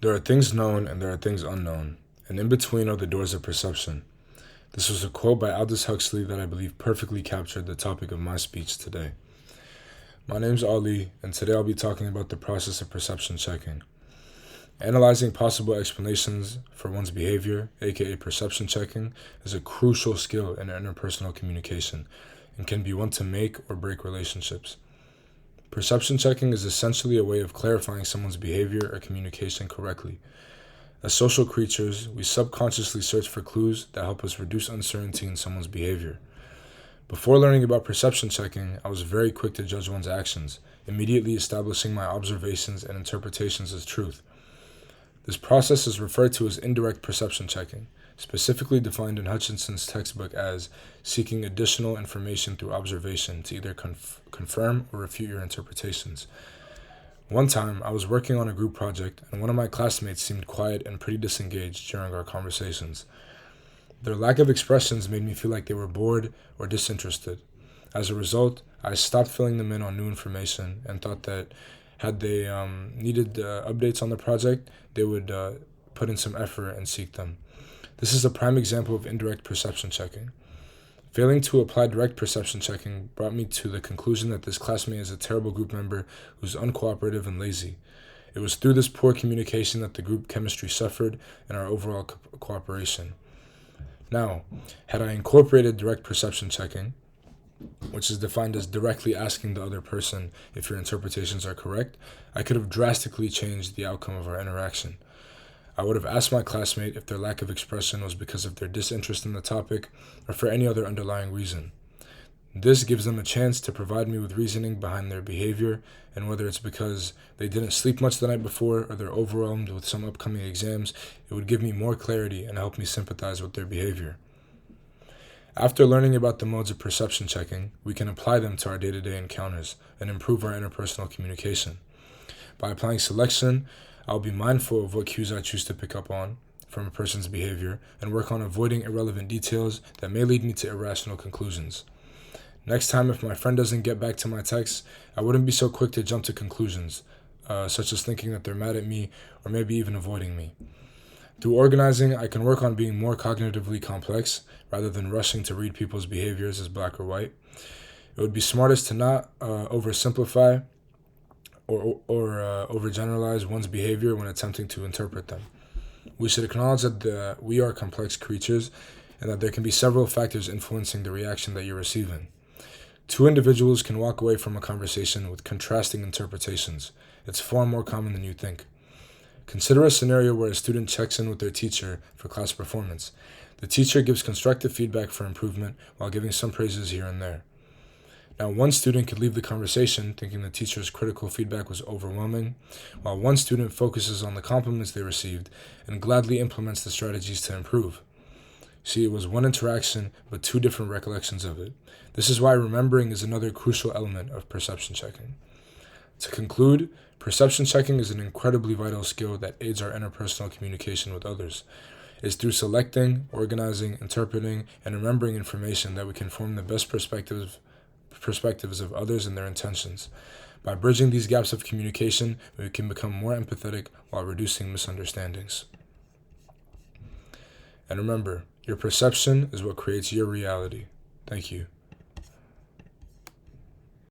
There are things known and there are things unknown, and in between are the doors of perception. This was a quote by Aldous Huxley that I believe perfectly captured the topic of my speech today. My name's Ali, and today I'll be talking about the process of perception checking. Analyzing possible explanations for one's behavior, aka perception checking, is a crucial skill in interpersonal communication and can be one to make or break relationships. Perception checking is essentially a way of clarifying someone's behavior or communication correctly. As social creatures, we subconsciously search for clues that help us reduce uncertainty in someone's behavior. Before learning about perception checking, I was very quick to judge one's actions, immediately establishing my observations and interpretations as truth. This process is referred to as indirect perception checking, specifically defined in Hutchinson's textbook as seeking additional information through observation to either confirm or refute your interpretations. One time, I was working on a group project, and one of my classmates seemed quiet and pretty disengaged during our conversations. Their lack of expressions made me feel like they were bored or disinterested. As a result, I stopped filling them in on new information and thought that had they needed updates on the project, they would put in some effort and seek them. This is a prime example of indirect perception checking. Failing to apply direct perception checking brought me to the conclusion that this classmate is a terrible group member who's uncooperative and lazy. It was through this poor communication that the group chemistry suffered and our overall cooperation. Now, had I incorporated direct perception checking, which is defined as directly asking the other person if your interpretations are correct, I could have drastically changed the outcome of our interaction. I would have asked my classmate if their lack of expression was because of their disinterest in the topic or for any other underlying reason. This gives them a chance to provide me with reasoning behind their behavior, and whether it's because they didn't sleep much the night before or they're overwhelmed with some upcoming exams, it would give me more clarity and help me sympathize with their behavior. After learning about the modes of perception checking, we can apply them to our day-to-day encounters and improve our interpersonal communication. By applying selection, I'll be mindful of what cues I choose to pick up on from a person's behavior and work on avoiding irrelevant details that may lead me to irrational conclusions. Next time, if my friend doesn't get back to my text, I wouldn't be so quick to jump to conclusions, such as thinking that they're mad at me or maybe even avoiding me. Through organizing, I can work on being more cognitively complex rather than rushing to read people's behaviors as black or white. It would be smartest to not oversimplify or overgeneralize one's behavior when attempting to interpret them. We should acknowledge that we are complex creatures and that there can be several factors influencing the reaction that you're receiving. Two individuals can walk away from a conversation with contrasting interpretations. It's far more common than you think. Consider a scenario where a student checks in with their teacher for class performance. The teacher gives constructive feedback for improvement while giving some praises here and there. Now, one student could leave the conversation thinking the teacher's critical feedback was overwhelming, while one student focuses on the compliments they received and gladly implements the strategies to improve. See, it was one interaction, but two different recollections of it. This is why remembering is another crucial element of perception checking. To conclude, perception checking is an incredibly vital skill that aids our interpersonal communication with others. It's through selecting, organizing, interpreting, and remembering information that we can form the best perspectives of others and their intentions. By bridging these gaps of communication, we can become more empathetic while reducing misunderstandings. And remember, your perception is what creates your reality. Thank you.